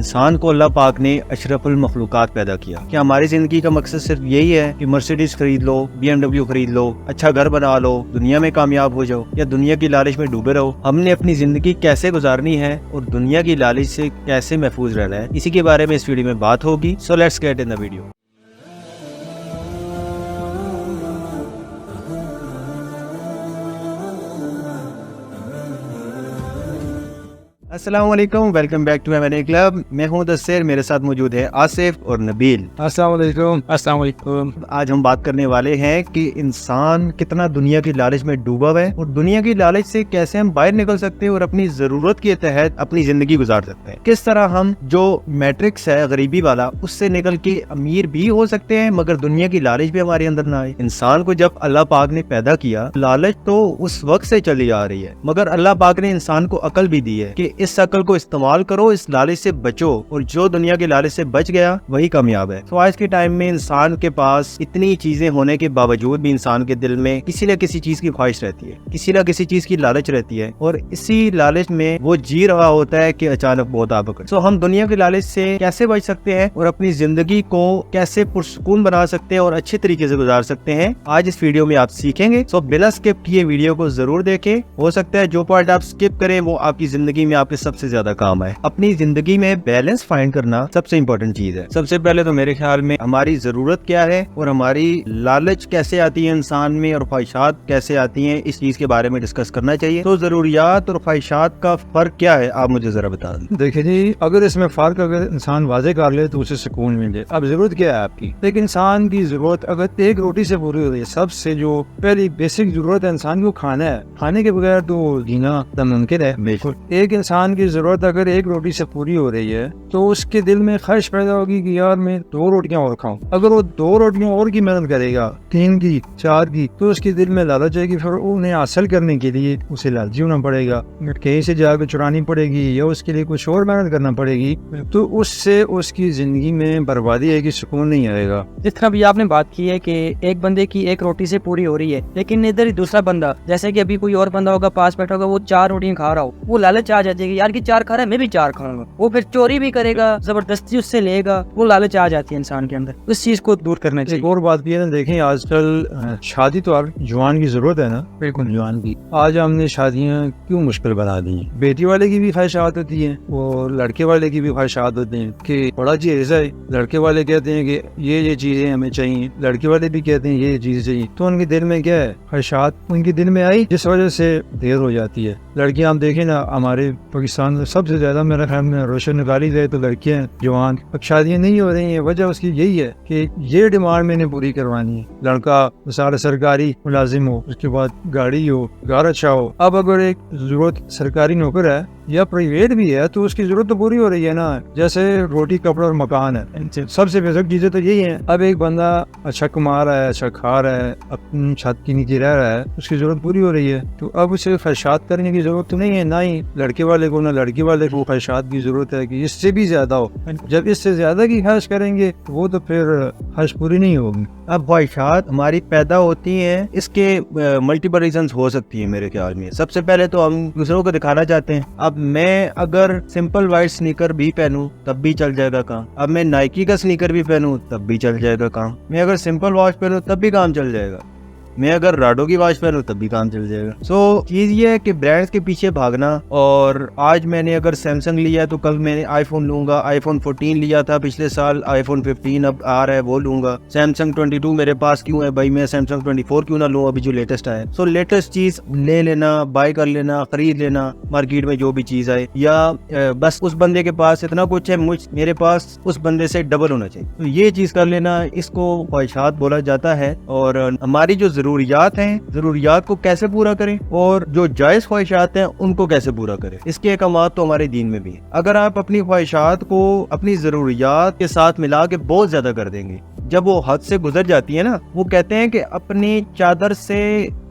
इंसान को अल्लाह पाक ने अशरफुल मखलूकात पैदा किया। क्या हमारी जिंदगी का मकसद सिर्फ यही है कि मर्सिडीज खरीद लो, BMW खरीद लो, अच्छा घर बना लो, दुनिया में कामयाब हो जाओ, या दुनिया की लालच में डूबे रहो? हमने अपनी जिंदगी कैसे गुजारनी है और दुनिया की लालच से कैसे महफूज रहना है, इसी के बारे में इस वीडियो में बात होगी। So let's get in the video. अस्सलाम वालेकुम, welcome back to MNA club. मैं हूं दस्सेर, मेरे साथ मौजूद है आसिफ और नबील। अस्सलाम वालेकुम। अस्सलाम वालेकुम। आज हम बात करने वाले हैं कि इंसान कितना दुनिया की लालच में डूबा हुआ है और दुनिया की लालच से कैसे हम बाहर निकल सकते हैं और अपनी जरूरत के तहत अपनी जिंदगी गुजार सकते हैं। किस तरह हम जो मैट्रिक्स है गरीबी वाला, उससे निकल के अमीर भी हो सकते हैं मगर दुनिया की लालच भी हमारे अंदर ना आए। इंसान को जब अल्लाह पाक ने पैदा किया, लालच तो उस वक्त से चली आ रही है, मगर अल्लाह पाक ने इंसान को अकल भी दी है कि इस अकल को इस्तेमाल करो, इस लालच से बचो, और जो दुनिया की लालच से बच गया वही कामयाब है। तो आज के टाइम में इंसान के पास इतनी चीजें होने के बावजूद भी इंसान के दिल में किसी न किसी चीज की ख्वाहिश रहती है, किसी न किसी चीज की लालच रहती है, और इसी लालच में वो जी रहा होता है कि अचानक मौत आ पकड़। तो हम दुनिया की लालच से कैसे बच सकते हैं और अपनी जिंदगी को कैसे पुरसुकून बना सकते हैं और अच्छे तरीके से गुजार सकते हैं, आज इस वीडियो में आप सीखेंगे। तो बिना स्किप किए वीडियो को जरूर देखें। हो सकता है जो पॉइंट आप स्किप करें वो आपकी जिंदगी में आपके सबसे ज्यादा काम है। अपनी जिंदगी में बैलेंस फाइंड करना सबसे इम्पोर्टेंट चीज है। सबसे पहले तो मेरे ख्याल में हमारी जरूरत क्या है और हमारी लालच कैसे आती है इंसान में, और ख्वाहिशात कैसे आती हैं, इस चीज के बारे में डिस्कस करना चाहिए। तो जरूरियात और ख्वाहिशात का फर्क क्या है, आप मुझे जरा बता दें। देखिए जी, अगर इसमें फर्क अगर इंसान वाजे कर ले तो उसे सुकून मिले। अब जरूरत क्या है आपकी? एक इंसान की जरूरत अगर एक रोटी से पूरी हो रही है, सबसे जो पहली बेसिक जरूरत है इंसान को खाना है, खाने के बगैर तो जीना नामुमकिन है। बिल्कुल। एक इंसान की जरूरत अगर एक रोटी से पूरी हो रही है तो उसके दिल में ख्वाहिश पैदा होगी कि यार मैं 2 रोटियां और खाऊं। अगर वो 2 रोटियां और की मेहनत करेगा, 3 की, 4 की, तो उसके दिल में लालच आएगी। फिर उन्हें हासिल करने के लिए उसे लालची होना पड़ेगा, कहीं से जाकर चुरानी पड़ेगी या उसके लिए कुछ और मेहनत करना पड़ेगी, तो उससे उसकी जिंदगी में बर्बादी आएगी, सुकून नहीं आएगा। जिस तरह भी आपने बात की है कि एक बंदे की एक रोटी से पूरी हो रही है, लेकिन इधर ही दूसरा बंदा, जैसे कि अभी कोई और बंदा होगा पास बैठा होगा, वो 4 रोटियां खा रहा हो, वो लालच आ जाती है कि यार की 4 खा रहा है, मैं भी 4 खाऊंगा। वो फिर चोरी भी करेगा, जबरदस्ती उससे लेगा, वो लालच आ जाती है इंसान के अंदर। उस चीज को दूर करना चाहिए। एक और बात भी है ना, देखें आजकल शादी तो हर जवान की जरूरत है ना, बिल्कुल जवान की। आज हमने शादियां क्यों मुश्किल बना दी हैं? बेटी वाले की भी ख्वाहिशात होती हैं और लड़के वाले की भी ख्वाहिशात होती हैं कि बड़ा चीज है। लड़के वाले कहते हैं कि ये चीजें हमें चाहिए, लड़के वाले भी कहते हैं ये चीजें चाहिए। तो उनके दिल में क्या है, ख्वाहिशात उनके दिल में आई, जिस वजह से देर हो जाती है। लड़कियां हम देखें ना, हमारे पाकिस्तान में सबसे ज्यादा मेरे ख्याल में रोशन निकाली जाए तो लड़कियां जवान, अब शादियां नहीं हो रही हैं। वजह उसकी यही है कि ये डिमांड मैंने पूरी करवानी है। लड़का सारा सरकारी मुलाजिम हो, उसके बाद गाड़ी हो, घर अच्छा हो। अब अगर एक जरूरत सरकारी नौकर है या प्राइवेट भी है तो उसकी जरूरत तो पूरी हो रही है ना, जैसे रोटी, कपड़ा और मकान है। सबसे बेसिक चीजें तो यही है। अब एक बंदा अच्छा कमा रहा है, अच्छा खा रहा है, अपनी छत के नीचे रह रहा है, उसकी जरूरत पूरी हो रही है, तो अब उसे ख्वाहिशात करने की जरूरत तो नहीं है। ना ही लड़के वाले को ना लड़की वाले को ख्वाहिशात की जरूरत है कि इससे भी ज्यादा हो। जब इससे ज्यादा की ख्वाहिश करेंगे तो वो तो फिर ख्वाहिश पूरी नहीं होगी। अब ख्वाहिशात हमारी पैदा होती हैं, इसके मल्टीपल रीजंस हो सकती हैं मेरे ख्याल में। सबसे पहले तो हम दूसरों को दिखाना चाहते हैं। अब मैं अगर सिंपल वाइट स्नीकर भी पहनूं तब भी चल जाएगा काम। अब मैं नाइकी का स्नीकर भी पहनूं तब भी चल जाएगा काम। मैं अगर सिंपल वॉच पहनूं तब भी काम चल जाएगा। मैं अगर राडो की वॉच पहनूं तब भी काम चल जाएगा। सो चीज ये है कि ब्रांड्स के पीछे भागना, और आज मैंने अगर सैमसंग लिया तो कल मैंने आईफोन लूंगा। आईफोन 14 लिया था पिछले साल, आईफोन 15 अब आ रहा है वो लूंगा। सैमसंग 22 मेरे पास क्यों है भाई, मैं सैमसंग 24 क्यों ना लूं अभी जो लेटेस्ट आया। सो लेटेस्ट चीज ले लेना, बाय कर लेना, खरीद लेना मार्केट में जो भी चीज आए, या बस उस बंदे के पास इतना कुछ है, मेरे पास उस बंदे से डबल होना चाहिए। तो ये चीज कर लेना, इसको ख्वाहिशात बोला जाता है। और हमारी जो जरूरियात हैं, जरूरियात को कैसे पूरा करें और जो जायज ख्वाहिशात हैं उनको कैसे पूरा करें, इसके अहकामात तो हमारे दीन में भी है। अगर आप अपनी ख्वाहिशात को अपनी जरूरियात के साथ मिला के बहुत ज्यादा कर देंगे, जब वो हद से गुजर जाती है ना, वो कहते हैं कि अपनी चादर से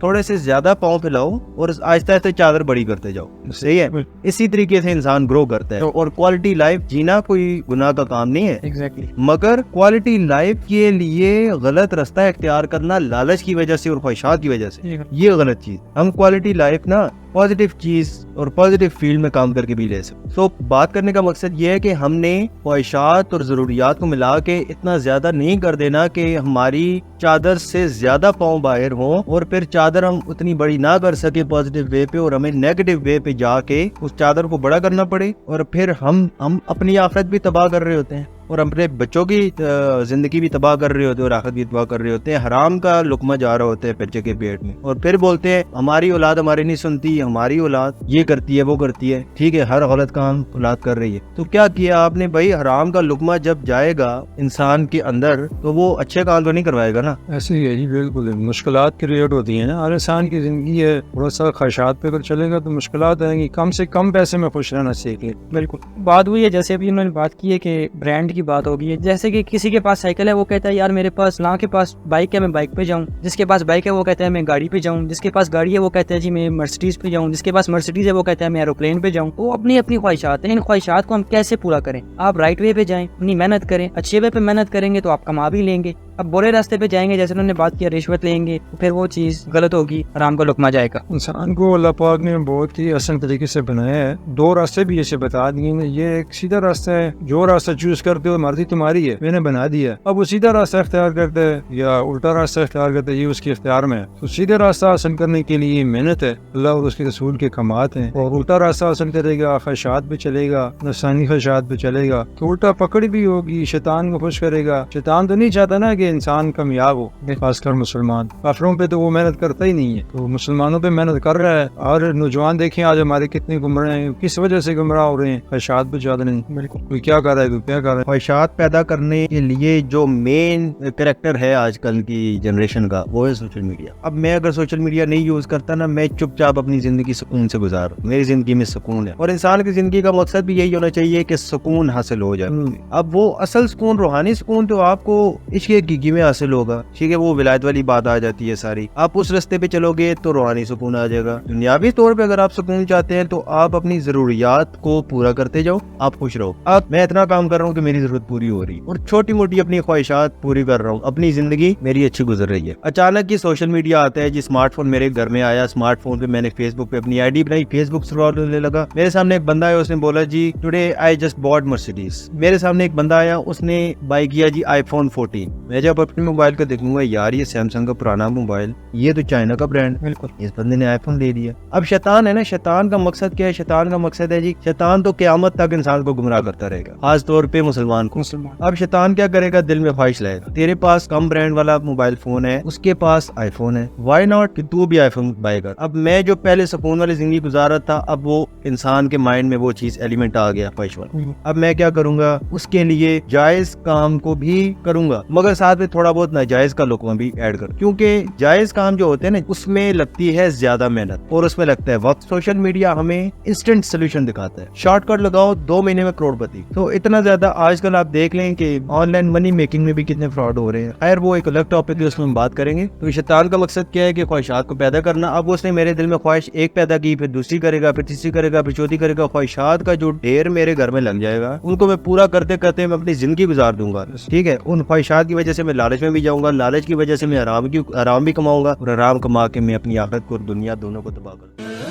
थोड़े से ज्यादा पाँव फैलाओ और आहिस्ता आहिस्ता चादर बड़ी करते जाओ, सही है। इसी तरीके से इंसान ग्रो करता है। और क्वालिटी लाइफ जीना कोई गुनाह का काम नहीं है, एग्जैक्टली। मगर क्वालिटी लाइफ के लिए गलत रास्ता इख्तियार करना लालच की वजह से और ख्वाहिशात की वजह से, ये गलत चीज। हम क्वालिटी लाइफ ना पॉजिटिव चीज और पॉजिटिव फील्ड में काम करके भी ले सकते। तो बात करने का मकसद ये है कि हमने ख्वाहिशात और जरूरियात को मिला के इतना ज्यादा नहीं कर देना कि हमारी चादर से ज्यादा पाँव बाहर हों और फिर चादर हम उतनी बड़ी ना कर सके पॉजिटिव वे पे और हमें नेगेटिव वे पे जाके उस चादर को बड़ा करना पड़े और फिर हम अपनी आखिरत भी तबाह कर रहे होते हैं और अपने बच्चों की जिंदगी भी तबाह कर रहे होते हैं और आखिरत भी तबाह कर रहे होते हैं। हराम का लुकमा जा रहा होता है बच्चे के पेट में और फिर बोलते हैं हमारी औलाद हमारी नहीं सुनती, हमारी औलाद ये करती है वो करती है। ठीक है, हर गलत काम औलाद कर रही है, तो क्या किया आपने भाई? हराम का लुकमा जब जाएगा इंसान के अंदर तो वो अच्छे काम तो नहीं करवाएगा ना। ऐसे ही है जी, बिल्कुल। मुश्किलात क्रिएट होती है ना, हर इंसान की जिंदगी है, थोड़ा सा ख्वाहिशात पे अगर चलेगा तो मुश्किलात आएंगी। कम से कम पैसे में खुश रहना सीख ले। बिल्कुल। बात हुई है जैसे अभी उन्होंने बात की है कि ब्रांड की बात होगी है, जैसे कि किसी के पास साइकिल है वो कहता है यार मेरे पास के पास बाइक है मैं बाइक पे जाऊं, जिसके पास बाइक है वो कहता है मैं गाड़ी पे जाऊं, जिसके पास गाड़ी है वो कहता है जी मैं मर्सिडीज पे जाऊं, जिसके पास मर्सिडीज है वो कहता है मैं एरोप्लेन पे जाऊं। वो अपनी अपनी ख्वाहिशात हैं, इन ख्वाहिशात को हम कैसे पूरा करें? आप राइट वे पे जाएं, अपनी मेहनत करें, अच्छे वे पे मेहनत करेंगे तो आप कमा भी लेंगे। अब बुरे रास्ते पे जाएंगे जैसे उन्होंने बात किया रिश्वत लेंगे तो फिर वो चीज गलत होगी, आराम का लुकमा जाएगा। इंसान को अल्लाह पाक ने बहुत ही आसान तरीके से बनाया है। दो रास्ते भी ऐसे बता दिए हैं, ये एक सीधा रास्ता है, जो रास्ता चूज करते हो मर्जी तुम्हारी है, मैंने बना दिया। अब वो सीधा रास्ता इख्तियार करते है या उल्टा रास्ता इख्तियार करते है, ये उसके इख्तियार में है। तो सीधे रास्ता हासिल करने के लिए मेहनत है, अल्लाह और उसके रसूल के कमात हैं। और उल्टा रास्ता हासिल करेगा, ख्वाहिशात पे चलेगा, नफसानी ख्वाहिशात पे चलेगा तो उल्टा पकड़ भी होगी, शैतान को खुश करेगा। शैतान तो नहीं चाहता ना कि इंसान कामयाब हो, खासकर मुसलमान। काफिरों पे तो वो मेहनत करता ही नहीं है, तो मुसलमानों पे मेहनत कर रहा है। और नौजवान देखें आज हमारे कितने गुमराह हैं, किस वजह से गुमराह हो रहे हैं? ख्वाहिशात पे ज्यादा नहीं। बिल्कुल, कोई क्या कर रहा है, कोई क्या कर रहा है। ख्वाहिशात पैदा करने के लिए जो मेन कैरेक्टर है आजकल की जनरेशन का वो है सोशल मीडिया। अब मैं अगर सोशल मीडिया नहीं यूज करता ना, मैं चुपचाप अपनी जिंदगी सुकून से गुजार, मेरी जिंदगी में सुकून है। और इंसान की जिंदगी का मकसद भी यही होना चाहिए कि सुकून हासिल हो जाए। अब वो असल सुकून, रूहानी सुकून तो आपको इश्क हकीकी में हासिल होगा। ठीक है, वो विलायत वाली बात आ जाती है सारी। आप उस रास्ते पे चलोगे तो रूहानी सुकून आ जाएगा। दुनियावी तौर पे अगर आप सुकून चाहते हैं तो आप अपनी जरूरियात को पूरा करते जाओ, आप खुश रहो। अब मैं इतना काम कर रहा हूँ कि मेरी जरूरत पूरी हो रही है और छोटी मोटी अपनी ख्वाहिशात पूरी कर रहा हूँ, अपनी जिंदगी मेरी अच्छी गुजर रही है। अचानक ही सोशल मीडिया आता है जी, स्मार्टफोन मेरे घर में आया। स्मार्टफोन पे मैंने फेसबुक पे अपनी आईडी बनाई, फेसबुक स्क्रॉल करने लगा। मेरे सामने एक बंदा है, उसने बोला जी today I just bought Mercedes. मेरे सामने एक बंदा आया, उसने बाय किया जी आईफोन 14। मैं जब अपने मोबाइल को देखूंगा यार ये सैमसंग का पुराना मोबाइल, ये तो चाइना का ब्रांड। बिल्कुल, इस बंदे ने आईफोन ले लिया। अब शैतान है ना, शैतान का मकसद क्या है? शैतान का मकसद है जी, शैतान तो क़यामत तक इंसान को गुमराह करता रहेगा, खास तौर पे मुसलमान को। अब शैतान क्या करेगा? दिल में ख्वाहिश लाएगा। तेरे पास कम ब्रांड वाला मोबाइल फोन है, उसके पास आईफोन है, व्हाई नॉट कि तू भी आईफोन बाय कर। अब मैं जो पहले सुकून वाली जिंदगी गुजारा था, अब वो इंसान के माइंड में वो चीज एलिमेंट आ गया ख्वाहिश वाला। अब मैं क्या करूंगा? उसके लिए जायज काम को भी करूंगा, मगर साथ में थोड़ा बहुत नाजायज का लुकमा भी ऐड कर, क्योंकि जायज काम जो होते हैं ना उसमें लगती है ज्यादा मेहनत और उसमें लगता है वक्त। सोशल मीडिया हमें इंस्टेंट सोल्यूशन दिखाता है, शॉर्टकट लगाओ 2 महीने में करोड़पति। तो इतना ज्यादा आजकल आप देख लें कि ऑनलाइन मनी मेकिंग में भी कितने फ्रॉड हो रहे हैं। खैर वो एक अलग टॉपिक है, उसमें हम बात करेंगे। तो शैतान का मकसद क्या है? कि ख्वाहिशात को पैदा करना। अब उसने मेरे दिल में ख्वाहिश एक पैदा की, फिर दूसरी करेगा, फिर तीसरी करेगा, फिर चौथी करेगा। ख्वाहिशात का जो ढेर मेरे घर में लग जाएगा, उनको मैं पूरा करते करते मैं अपनी जिंदगी गुजार दूंगा। ठीक है, उन ख्वाहिशात की वजह से मैं लालच में भी जाऊंगा, लालच की वजह से मैं आराम भी कमाऊंगा और आराम कमा के मैं अपनी आखिरत को और दुनिया दोनों को तबाह करूंगा।